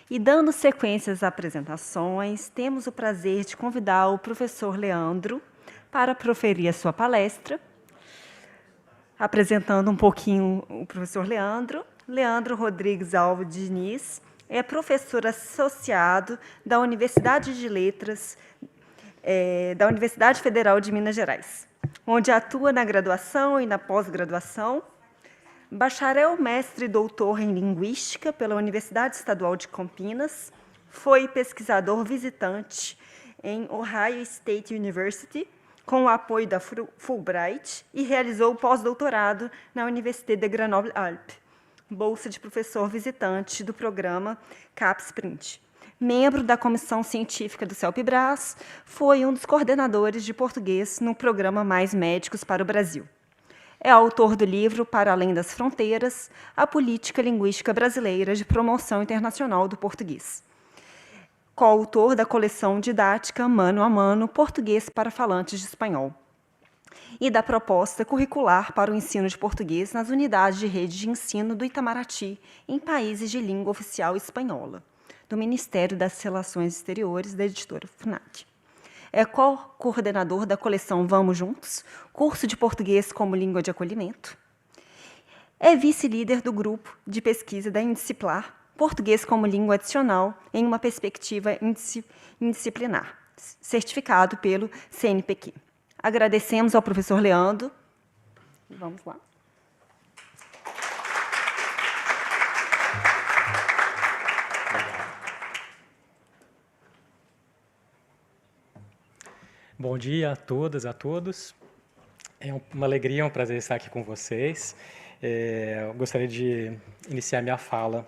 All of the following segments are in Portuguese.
E dando sequência às apresentações, temos o prazer de convidar o professor Leandro para proferir a sua palestra. Apresentando um pouquinho o professor Leandro. Leandro Rodrigues Alves Diniz é professor associado da Universidade de Letras da Universidade Federal de Minas Gerais, onde atua na graduação e na pós-graduação. Bacharel, mestre e doutor em Linguística pela Universidade Estadual de Campinas, foi pesquisador visitante em Ohio State University, com o apoio da Fulbright, e realizou pós-doutorado na Université de Grenoble-Alpes, bolsa de professor visitante do programa CAPES-Sprint. Membro da comissão científica do CELPE-BRAS, foi um dos coordenadores de português no programa Mais Médicos para o Brasil. É autor do livro Para Além das Fronteiras, a Política Linguística Brasileira de Promoção Internacional do Português. Coautor da coleção didática Mano a Mano, Português para Falantes de Espanhol. E da proposta curricular para o ensino de português nas unidades de rede de ensino do Itamaraty, em países de língua oficial espanhola, do Ministério das Relações Exteriores, da editora FNAC. É co-coordenador da coleção Vamos Juntos, curso de português como língua de acolhimento. É vice-líder do grupo de pesquisa da Indisciplinar, português como língua adicional em uma perspectiva indisciplinar, certificado pelo CNPq. Agradecemos ao professor Leandro. Vamos lá. Bom dia a todas, a todos. É uma alegria, um prazer estar aqui com vocês. Eu gostaria de iniciar minha fala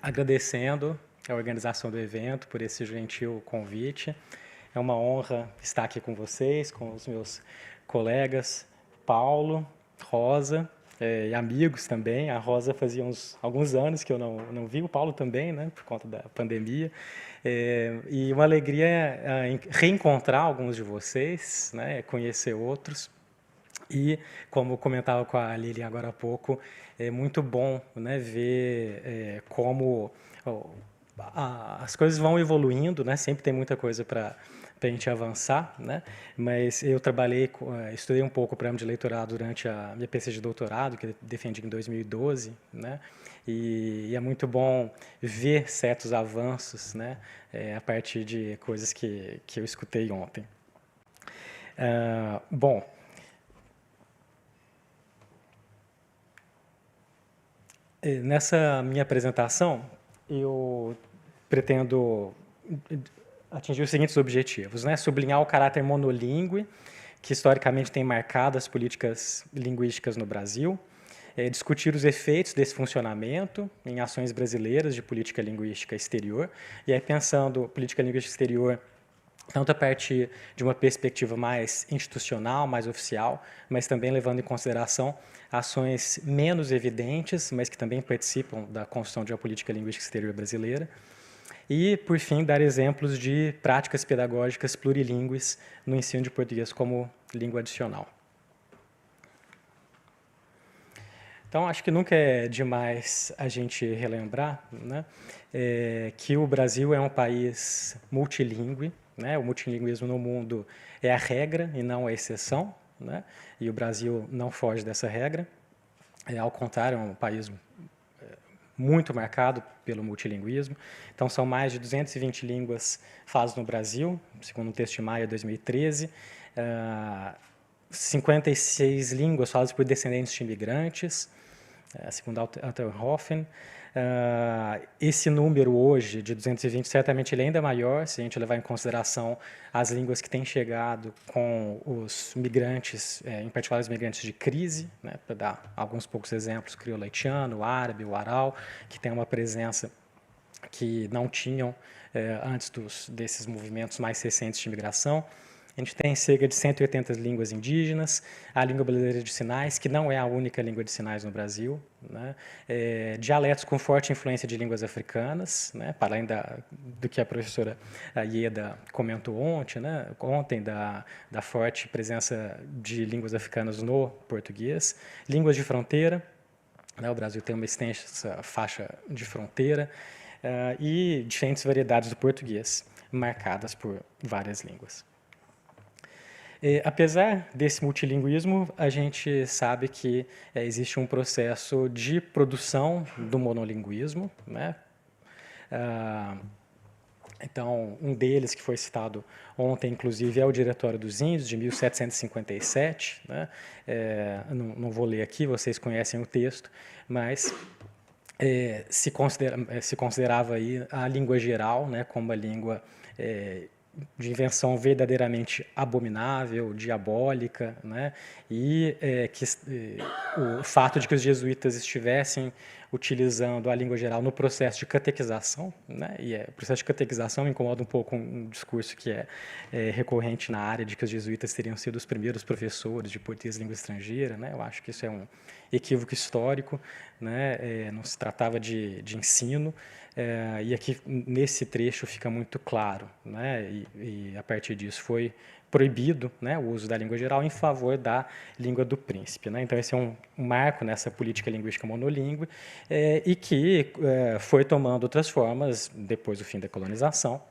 agradecendo a organização do evento por esse gentil convite. É uma honra estar aqui com vocês, com os meus colegas Paulo, Rosa e amigos também. A Rosa fazia alguns anos que eu não vi, o Paulo também, né, por conta da pandemia. E uma alegria reencontrar alguns de vocês, né, conhecer outros. E, como comentava com a Lilian agora há pouco, é muito bom, né, ver como as coisas vão evoluindo, né, sempre tem muita coisa para a gente avançar, né? Mas eu estudei um pouco o programa de leitorado durante a minha pesquisa de doutorado, que eu defendi em 2012, né? E é muito bom ver certos avanços, né? A partir de coisas que eu escutei ontem. Bom, nessa minha apresentação, eu pretendo atingir os seguintes objetivos, né? Sublinhar o caráter monolíngue que historicamente tem marcado as políticas linguísticas no Brasil, discutir os efeitos desse funcionamento em ações brasileiras de política linguística exterior, e aí pensando política linguística exterior tanto a partir de uma perspectiva mais institucional, mais oficial, mas também levando em consideração ações menos evidentes, mas que também participam da construção de uma política linguística exterior brasileira. E, por fim, dar exemplos de práticas pedagógicas plurilíngues no ensino de português como língua adicional. Então, acho que nunca é demais a gente relembrar, né, que o Brasil é um país multilingüe, né, o multilinguismo no mundo é a regra e não a exceção, né, e o Brasil não foge dessa regra. Ao contrário, é um país muito marcado pelo multilinguismo. Então, são mais de 220 línguas faladas no Brasil, segundo o texto de Maia, 2013. 56 línguas faladas por descendentes de imigrantes, segundo Altenhofen. Esse número hoje, de 220, certamente ele é ainda maior, se a gente levar em consideração as línguas que têm chegado com os migrantes, em particular os migrantes de crise, né, para dar alguns poucos exemplos, o crioulo haitiano, o árabe, o aral, que tem uma presença que não tinham antes desses movimentos mais recentes de imigração. A gente tem cerca de 180 línguas indígenas, a língua brasileira de sinais, que não é a única língua de sinais no Brasil, né? Dialetos com forte influência de línguas africanas, né? Para além do que a professora Ieda comentou ontem, né? Da forte presença de línguas africanas no português, línguas de fronteira, né? O Brasil tem uma extensa faixa de fronteira, e diferentes variedades do português, marcadas por várias línguas. Apesar desse multilinguismo, a gente sabe que existe um processo de produção do monolinguismo, né? Então, um deles que foi citado ontem, inclusive, é o Diretório dos Índios, de 1757. Né? Não vou ler aqui, vocês conhecem o texto, mas se considerava aí a língua geral, né, como uma língua de invenção verdadeiramente abominável, diabólica, né? E o fato de que os jesuítas estivessem utilizando a língua geral no processo de catequização, né? E o processo de catequização me incomoda um pouco um discurso que é recorrente na área de que os jesuítas teriam sido os primeiros professores de português e língua estrangeira, né? Eu acho que isso é um equívoco histórico, né? Não se tratava de ensino. E aqui, nesse trecho, fica muito claro, né? E a partir disso foi proibido, né, o uso da língua geral em favor da língua do príncipe. Né? Então, esse é um marco nessa política linguística monolíngue e que foi tomando outras formas depois do fim da colonização.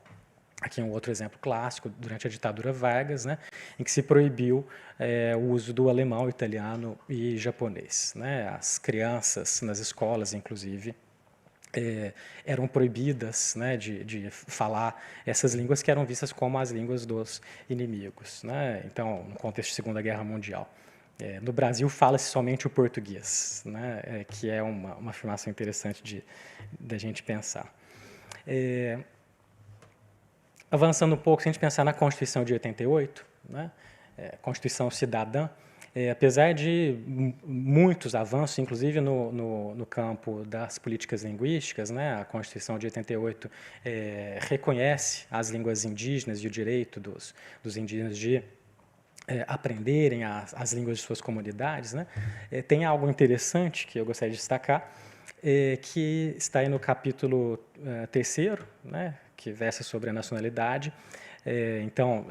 Aqui é um outro exemplo clássico, durante a ditadura Vargas, né, em que se proibiu o uso do alemão, italiano e japonês. Né? As crianças nas escolas, inclusive, eram proibidas, né, de falar essas línguas que eram vistas como as línguas dos inimigos. Né? Então, no contexto de Segunda Guerra Mundial. No Brasil, fala-se somente o português, né, que é uma afirmação interessante da gente pensar. Avançando um pouco, se a gente pensar na Constituição de 88, né, Constituição Cidadã, apesar de muitos avanços, inclusive no campo das políticas linguísticas, né, a Constituição de 88 reconhece as línguas indígenas e o direito dos indígenas de aprenderem as línguas de suas comunidades. Né, tem algo interessante que eu gostaria de destacar, que está aí no capítulo 3º, né, que versa sobre a nacionalidade. Então,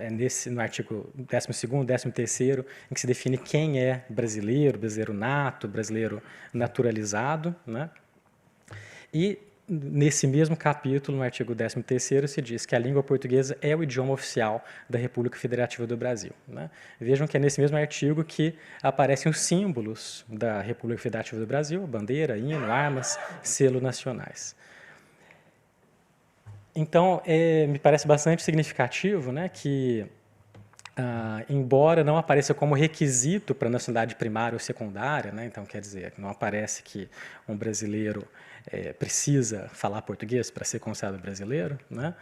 no artigo 12º, 13º, em que se define quem é brasileiro, brasileiro nato, brasileiro naturalizado. Né? E, nesse mesmo capítulo, no artigo 13º, se diz que a língua portuguesa é o idioma oficial da República Federativa do Brasil. Né? Vejam que é nesse mesmo artigo que aparecem os símbolos da República Federativa do Brasil, bandeira, hino, armas, selo nacionais. Então, me parece bastante significativo, né, que, embora não apareça como requisito para a nacionalidade primária ou secundária, né, então quer dizer, não aparece que um brasileiro precisa falar português para ser considerado brasileiro, né,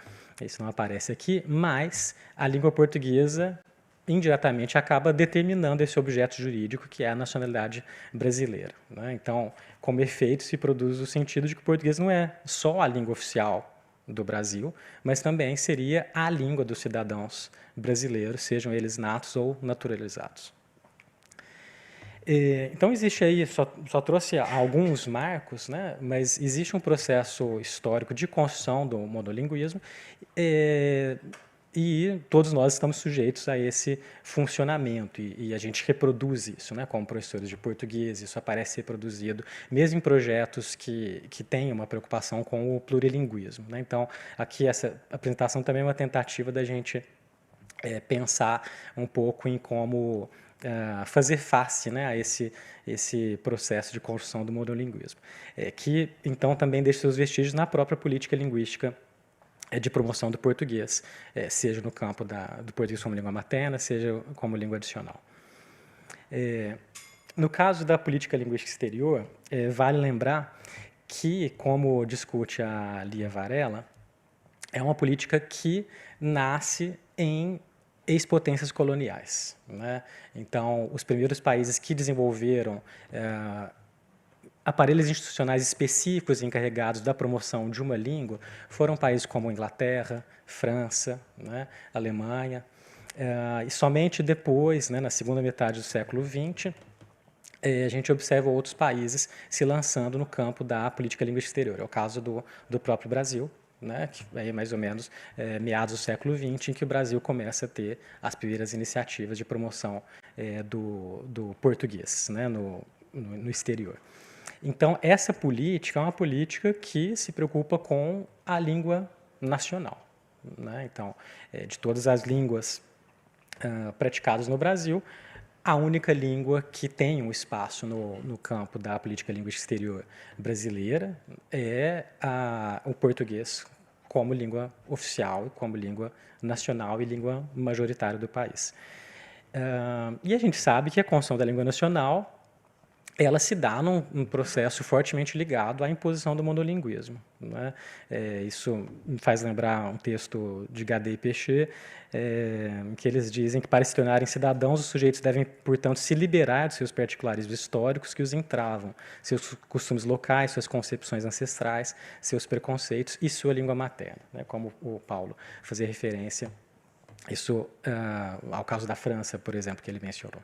isso não aparece aqui, mas a língua portuguesa indiretamente acaba determinando esse objeto jurídico que é a nacionalidade brasileira. Né? Então, como efeito, se produz o sentido de que o português não é só a língua oficial do Brasil, mas também seria a língua dos cidadãos brasileiros, sejam eles natos ou naturalizados. Então, existe aí, só trouxe alguns marcos, né, mas existe um processo histórico de construção do monolinguismo e todos nós estamos sujeitos a esse funcionamento e a gente reproduz isso, né, como professores de português, isso aparece reproduzido, mesmo em projetos que têm uma preocupação com o plurilinguismo. Né? Então, aqui essa apresentação também é uma tentativa da gente pensar um pouco em como fazer face, né, a esse processo de construção do monolinguismo, que então também deixa seus vestígios na própria política linguística de promoção do português, seja no campo do português como língua materna, seja como língua adicional. No caso da política linguística exterior, vale lembrar que, como discute a Lia Varela, é uma política que nasce em ex-potências coloniais. Né? Então, os primeiros países que desenvolveram aparelhos institucionais específicos encarregados da promoção de uma língua foram países como Inglaterra, França, né, Alemanha, e somente depois, né, na segunda metade do século XX, a gente observa outros países se lançando no campo da política linguística exterior. É o caso do próprio Brasil, né, que é mais ou menos meados do século XX, em que o Brasil começa a ter as primeiras iniciativas de promoção do português, né, no exterior. Então, essa política é uma política que se preocupa com a língua nacional, né? Então, de todas as línguas praticadas no Brasil, a única língua que tem um espaço no campo da política linguística exterior brasileira é o português como língua oficial, como língua nacional e língua majoritária do país. E a gente sabe que a construção da língua nacional ela se dá num processo fortemente ligado à imposição do monolinguismo, né? Isso me faz lembrar um texto de Gade e Péchet, em que eles dizem que, para se tornarem cidadãos, os sujeitos devem, portanto, se liberar de seus particularismos históricos que os entravam, seus costumes locais, suas concepções ancestrais, seus preconceitos e sua língua materna, né? Como o Paulo fazia referência isso ao caso da França, por exemplo, que ele mencionou.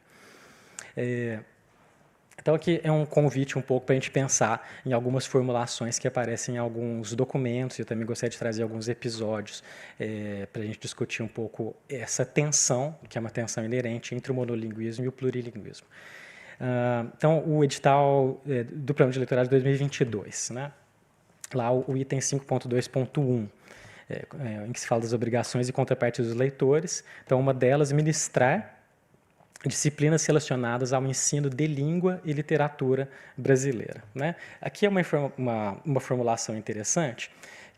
Então, aqui é um convite um pouco para a gente pensar em algumas formulações que aparecem em alguns documentos. Eu também gostaria de trazer alguns episódios para a gente discutir um pouco essa tensão, que é uma tensão inerente entre o monolinguismo e o plurilinguismo. Então, o edital do Plano de Leitorado de 2022, né? Lá o item 5.2.1, em que se fala das obrigações e contrapartes dos leitores. Então, uma delas, ministrar disciplinas relacionadas ao ensino de língua e literatura brasileira, né? Aqui é uma formulação interessante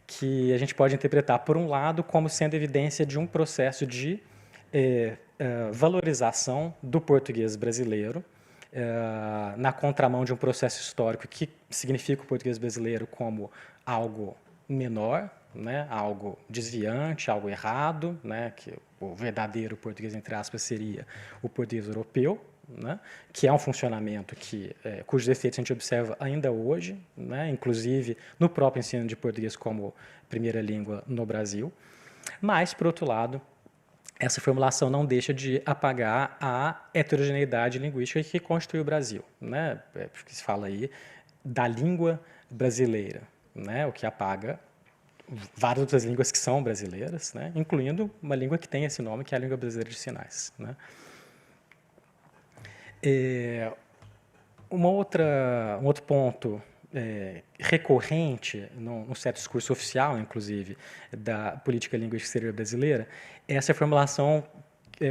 que a gente pode interpretar, por um lado, como sendo evidência de um processo de valorização do português brasileiro, na contramão de um processo histórico que significa o português brasileiro como algo menor, né, algo desviante, algo errado, né, que o verdadeiro português, entre aspas, seria o português europeu, né, que é um funcionamento cujos efeitos a gente observa ainda hoje, né, inclusive no próprio ensino de português como primeira língua no Brasil. Mas, por outro lado, essa formulação não deixa de apagar a heterogeneidade linguística que constitui o Brasil, né, porque se fala aí da língua brasileira, né, o que apaga várias outras línguas que são brasileiras, né, incluindo uma língua que tem esse nome, que é a língua brasileira de sinais, né. Um outro ponto recorrente num certo discurso oficial, inclusive, da política linguística exterior brasileira, é essa formulação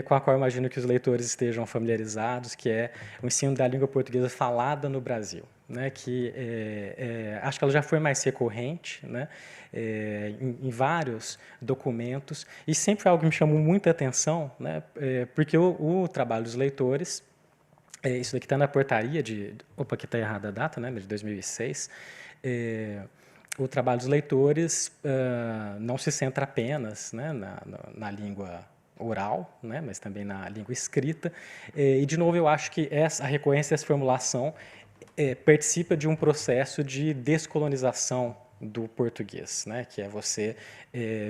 com a qual eu imagino que os leitores estejam familiarizados, que é o ensino da língua portuguesa falada no Brasil, né, que acho que ela já foi mais recorrente, né, em vários documentos, e sempre foi algo que me chamou muita atenção, né, porque o trabalho dos leitores, isso daqui está na portaria opa, aqui está errada a data, né, de 2006, o trabalho dos leitores não se centra apenas, né, na língua oral, né, mas também na língua escrita. E, de novo, eu acho que a recorrência dessa formulação participa de um processo de descolonização do português, né, que é você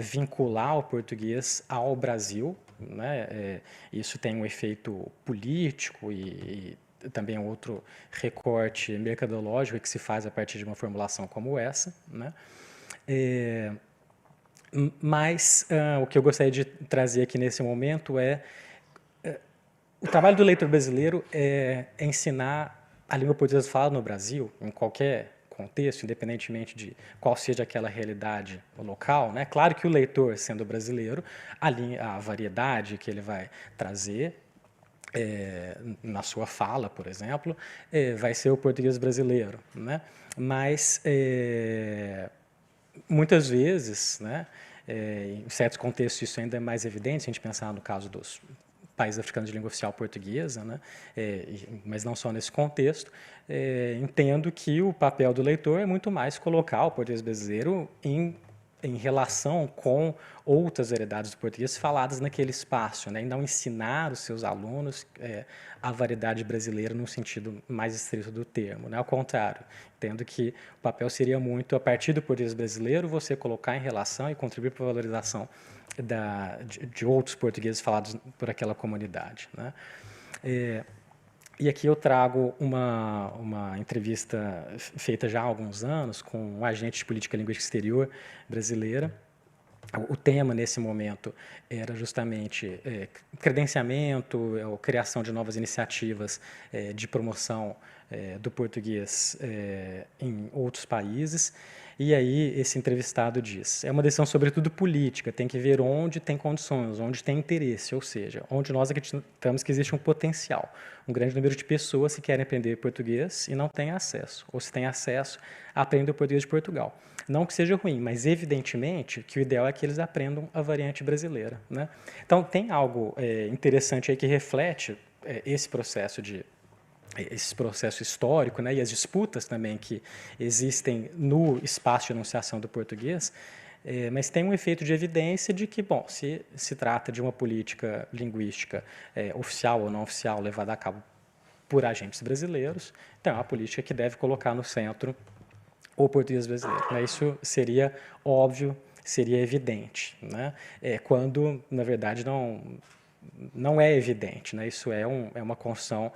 vincular o português ao Brasil, né, isso tem um efeito político e também outro recorte mercadológico que se faz a partir de uma formulação como essa, né. Mas o que eu gostaria de trazer aqui nesse momento o trabalho do leitor brasileiro é ensinar a língua portuguesa falada no Brasil, em qualquer contexto, independentemente de qual seja aquela realidade local, né? Claro que o leitor, sendo brasileiro, a variedade que ele vai trazer na sua fala, por exemplo, vai ser o português brasileiro, né? Mas muitas vezes, né, em certos contextos isso ainda é mais evidente, se a gente pensar no caso dos países africanos de língua oficial portuguesa, né, mas não só nesse contexto, entendo que o papel do leitor é muito mais colocar o português brasileiro em relação com outras variedades do português faladas naquele espaço, né, e não ensinar os seus alunos a variedade brasileira no sentido mais estrito do termo, né, ao contrário, entendo que o papel seria muito, a partir do português brasileiro, você colocar em relação e contribuir para a valorização de outros portugueses falados por aquela comunidade, né. E aqui eu trago uma entrevista feita já há alguns anos com um agente de política linguística exterior brasileira. O tema, nesse momento, era justamente credenciamento, criação de novas iniciativas de promoção do português em outros países. E aí esse entrevistado diz, é uma decisão sobretudo política, tem que ver onde tem condições, onde tem interesse, ou seja, onde nós acreditamos que existe um potencial, um grande número de pessoas que querem aprender português e não têm acesso, ou se têm acesso, aprendem o português de Portugal. Não que seja ruim, mas evidentemente que o ideal é que eles aprendam a variante brasileira, né? Então tem algo interessante aí que reflete esse processo histórico, né, e as disputas também que existem no espaço de enunciação do português, mas tem um efeito de evidência de que, bom, se trata de uma política linguística oficial ou não oficial levada a cabo por agentes brasileiros, então é uma política que deve colocar no centro o português brasileiro, né? Isso seria óbvio, seria evidente, né? Quando, na verdade, não é evidente, né? Isso é uma construção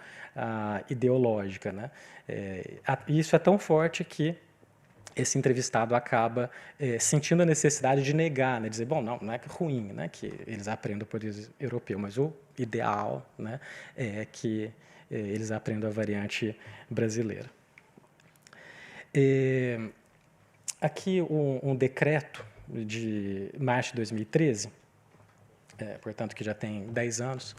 ideológica, né? Isso é tão forte que esse entrevistado acaba sentindo a necessidade de negar, né? Dizer, bom, não é ruim, né, que eles aprendam o português europeu, mas o ideal, né, é que eles aprendam a variante brasileira. Aqui um decreto de março de 2013, portanto que já tem 10 anos,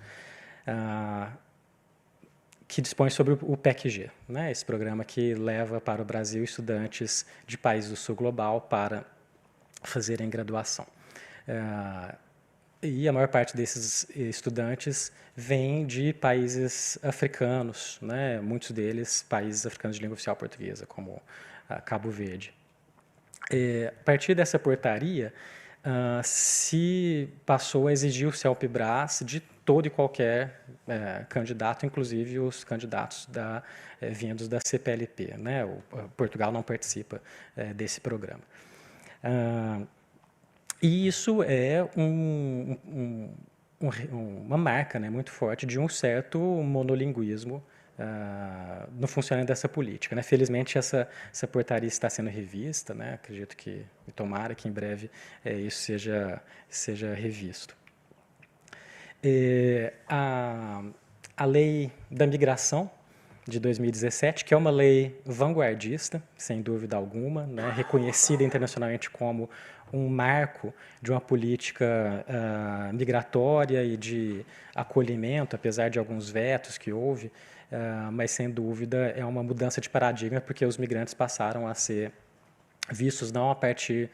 que dispõe sobre o PEC-G, né? Esse programa que leva para o Brasil estudantes de países do sul global para fazerem graduação. E a maior parte desses estudantes vem de países africanos, né? Muitos deles países africanos de língua oficial portuguesa, como Cabo Verde. A partir dessa portaria, se passou a exigir o CELPE-BRAS de todo e qualquer candidato, inclusive os candidatos vindos da CPLP, né? Portugal não participa desse programa. E isso é uma marca, né, muito forte de um certo monolinguismo no funcionamento dessa política, né? Felizmente essa portaria está sendo revista, né? Acredito que, tomara que em breve isso seja revisto. A lei da migração de 2017, que é uma lei vanguardista, sem dúvida alguma, né? Reconhecida internacionalmente como um marco de uma política migratória e de acolhimento, apesar de alguns vetos que houve, mas sem dúvida é uma mudança de paradigma, porque os migrantes passaram a ser vistos não a partir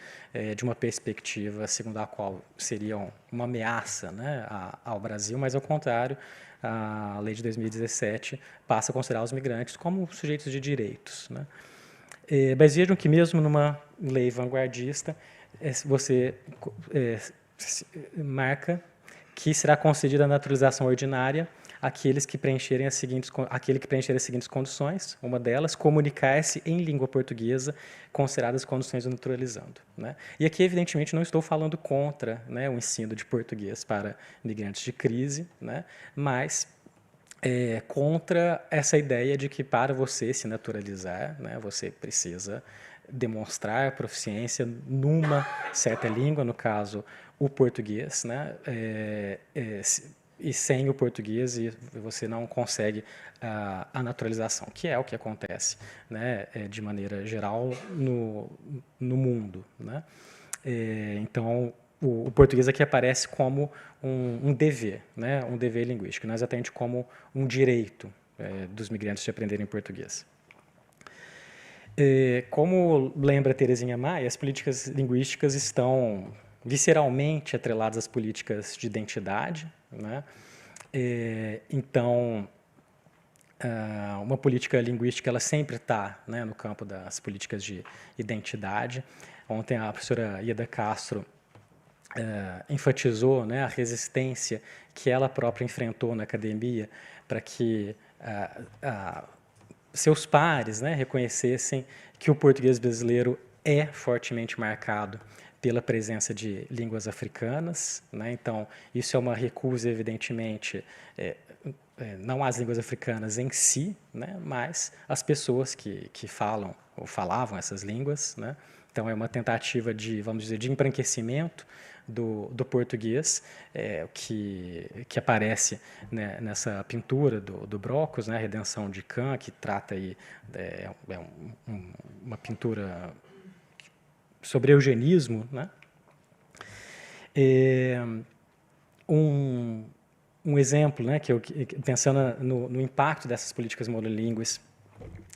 de uma perspectiva segundo a qual seriam uma ameaça, né, ao Brasil, mas ao contrário, a lei de 2017 passa a considerar os migrantes como sujeitos de direitos, né? Mas vejam que mesmo numa lei vanguardista, você marca que será concedida a naturalização ordinária aquele que preencher as seguintes condições, uma delas, comunicar-se em língua portuguesa, consideradas as condições do naturalizando, né? E aqui, evidentemente, não estou falando contra, né, o ensino de português para migrantes de crise, né, mas contra essa ideia de que para você se naturalizar, né, você precisa demonstrar proficiência numa certa língua, no caso, o português, né, e sem o português você não consegue a naturalização, que é o que acontece, né, de maneira geral no mundo, né? Então, o português aqui aparece como um dever, né, um dever linguístico, não exatamente como um direito dos migrantes de aprenderem português. Como lembra Terezinha Maia, as políticas linguísticas estão visceralmente atreladas às políticas de identidade, né? Então, uma política linguística ela sempre está, né, no campo das políticas de identidade. Ontem a professora Ieda Castro enfatizou, né, a resistência que ela própria enfrentou na academia para que seus pares, né, reconhecessem que o português brasileiro é fortemente marcado pela presença de línguas africanas, né? Então, isso é uma recusa, evidentemente, não às línguas africanas em si, né, mas às pessoas que falam ou falavam essas línguas, né? Então, é uma tentativa de, vamos dizer, de embranquecimento do português, que aparece, né, nessa pintura do Brocos, né, a Redenção de Cã, que trata aí, uma pintura sobre eugenismo, né? Um exemplo, né, pensando no impacto dessas políticas monolíngues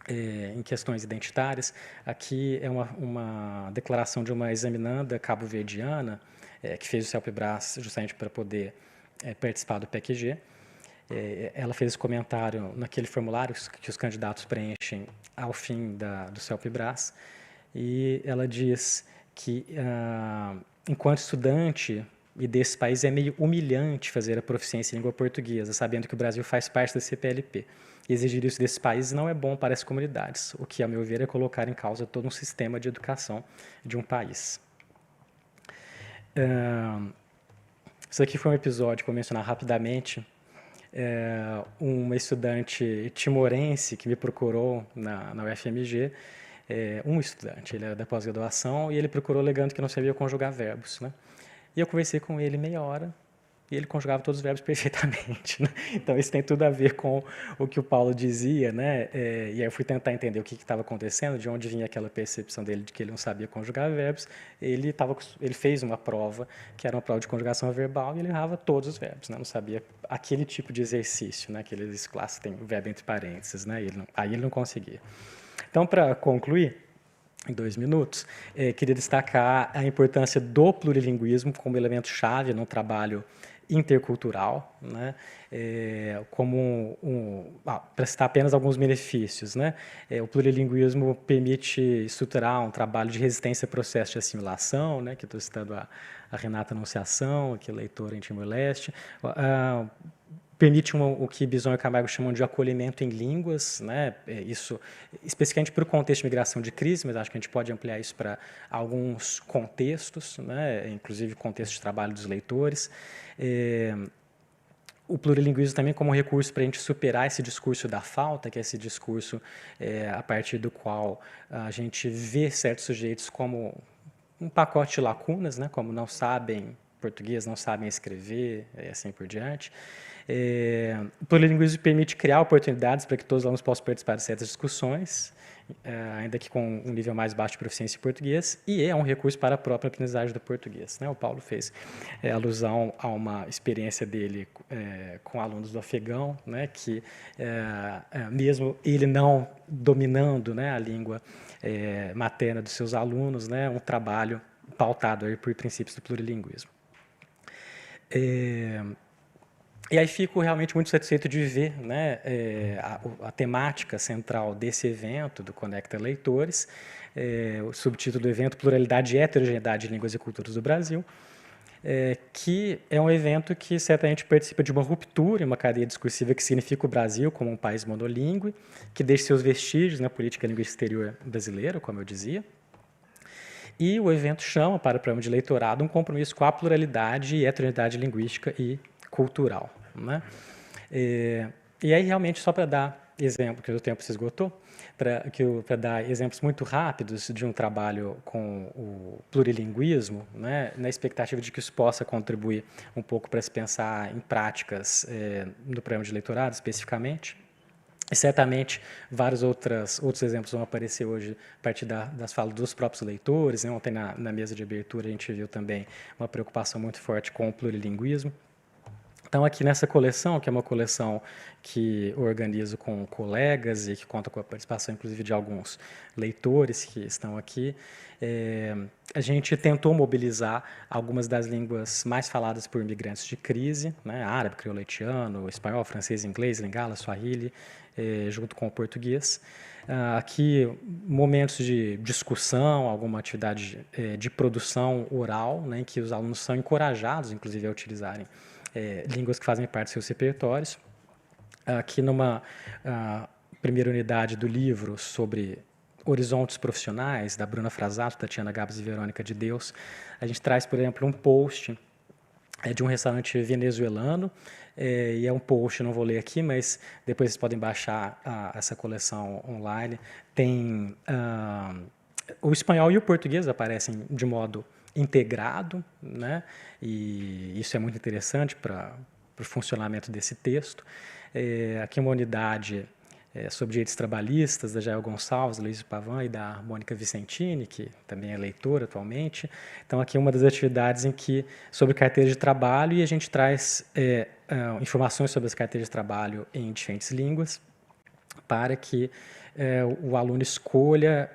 em questões identitárias, aqui é uma declaração de uma examinanda cabo-verdiana que fez o CELPE-BRAS justamente para poder participar do PEQG. Ela fez esse comentário naquele formulário que os candidatos preenchem ao fim do CELPE-BRAS, e ela diz que, enquanto estudante e desse país, é meio humilhante fazer a proficiência em língua portuguesa, sabendo que o Brasil faz parte da CPLP. E exigir isso desses países não é bom para as comunidades, o que, a meu ver, é colocar em causa todo um sistema de educação de um país. Isso aqui foi um episódio que eu vou mencionar rapidamente. Uma estudante timorense que me procurou na UFMG, um estudante, ele era da pós-graduação, e ele procurou alegando que não sabia conjugar verbos, né? E eu conversei com ele meia hora, e ele conjugava todos os verbos perfeitamente, né? Então, isso tem tudo a ver com o que o Paulo dizia, né? E aí eu fui tentar entender o que estava acontecendo, de onde vinha aquela percepção dele de que ele não sabia conjugar verbos. Ele fez uma prova, que era uma prova de conjugação verbal, e ele errava todos os verbos, né? Não sabia aquele tipo de exercício, né? Aqueles classes tem o verbo entre parênteses, né? Aí ele não conseguia. Então, para concluir, em 2 minutos, queria destacar a importância do plurilinguismo como elemento-chave no trabalho intercultural, né? Para citar apenas alguns benefícios, né? O plurilinguismo permite estruturar um trabalho de resistência ao processo de assimilação, né? Que estou citando a Renata Anunciação, que é leitora em Timor-Leste. Permite o que Bison e Camargo chamam de acolhimento em línguas, né? Isso especificamente para o contexto de migração de crise, mas acho que a gente pode ampliar isso para alguns contextos, né? Inclusive contexto de trabalho dos leitores. O plurilinguismo também como recurso para a gente superar esse discurso da falta, que é esse discurso a partir do qual a gente vê certos sujeitos como um pacote de lacunas, né? Como não sabem português, não sabem escrever, e assim por diante. O plurilinguismo permite criar oportunidades para que todos os alunos possam participar de certas discussões, ainda que com um nível mais baixo de proficiência em português, e é um recurso para a própria aprendizagem do português, né? O Paulo fez alusão a uma experiência dele com alunos do afegão, né? Que, mesmo ele não dominando, né, a língua materna dos seus alunos, né, um trabalho pautado aí por princípios do plurilinguismo. E aí fico realmente muito satisfeito de ver, né, a temática central desse evento, do Conecta Leitores, o subtítulo do evento, Pluralidade e Heterogeneidade de Línguas e Culturas do Brasil, que é um evento que certamente participa de uma ruptura em uma cadeia discursiva que significa o Brasil como um país monolíngue, que deixa seus vestígios na política linguística exterior brasileira, como eu dizia. E o evento chama para o programa de leitorado um compromisso com a pluralidade e heterogeneidade linguística e cultural, né? E aí, realmente, só para dar exemplo, que o tempo se esgotou, para dar exemplos muito rápidos de um trabalho com o plurilinguismo, né, na expectativa de que isso possa contribuir um pouco para se pensar em práticas no programa de leitorado, especificamente. E certamente vários outros exemplos vão aparecer hoje a partir das falas dos próprios leitores, né? Ontem na mesa de abertura a gente viu também uma preocupação muito forte com o plurilinguismo. Então, aqui nessa coleção, que é uma coleção que eu organizo com colegas e que conta com a participação, inclusive, de alguns leitores que estão aqui, a gente tentou mobilizar algumas das línguas mais faladas por imigrantes de crise, né? Árabe, crioletiano, espanhol, francês, inglês, lingala, swahili, junto com o português. Aqui, momentos de discussão, alguma atividade de produção oral, né, em que os alunos são encorajados, inclusive, a utilizarem línguas que fazem parte dos seus repertórios. Aqui numa primeira unidade do livro sobre horizontes profissionais, da Bruna Frasato, Tatiana Gabs e Verônica de Deus, a gente traz, por exemplo, um post de um restaurante venezuelano, e é um post, não vou ler aqui, mas depois vocês podem baixar essa coleção online. Tem O espanhol e o português aparecem de modo integrado, né? E isso é muito interessante para o funcionamento desse texto. Aqui uma unidade sobre direitos trabalhistas, da Jael Gonçalves, Luiz Pavan e da Mônica Vicentini, que também é leitora atualmente. Então, aqui é uma das atividades em que, sobre carteira de trabalho, e a gente traz informações sobre as carteiras de trabalho em diferentes línguas, para que o aluno escolha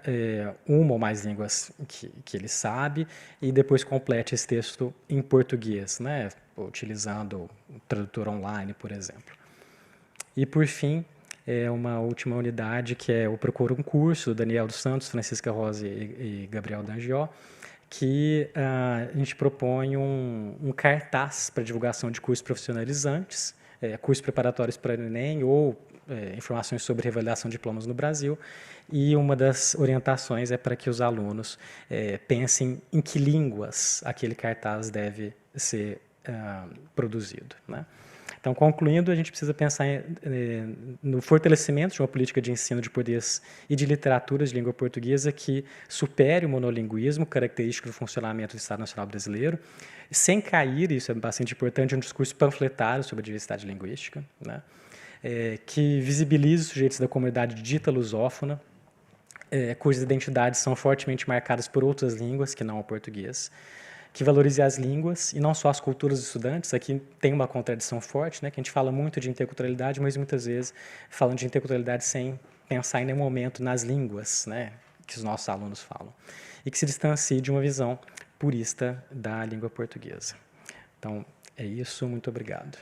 uma ou mais línguas que ele sabe e depois complete esse texto em português, né, utilizando o tradutor online, por exemplo. E, por fim, uma última unidade que é o Procura um Curso, do Daniel dos Santos, Francisca Rosa e Gabriel Dangió, que a gente propõe um cartaz para divulgação de cursos profissionalizantes, cursos preparatórios para o Enem ou informações sobre revalidação de diplomas no Brasil, e uma das orientações é para que os alunos pensem em que línguas aquele cartaz deve ser produzido, né? Então, concluindo, a gente precisa pensar no fortalecimento de uma política de ensino de português e de literatura de língua portuguesa que supere o monolinguismo, característico do funcionamento do Estado Nacional Brasileiro, sem cair, isso é bastante importante, um discurso panfletário sobre a diversidade linguística, né? Que visibilize os sujeitos da comunidade dita lusófona, cujas identidades são fortemente marcadas por outras línguas que não o português, que valorize as línguas e não só as culturas dos estudantes. Aqui tem uma contradição forte, né, que a gente fala muito de interculturalidade, mas muitas vezes falando de interculturalidade sem pensar em nenhum momento nas línguas, né, que os nossos alunos falam, e que se distancie de uma visão purista da língua portuguesa. Então, é isso, muito obrigado.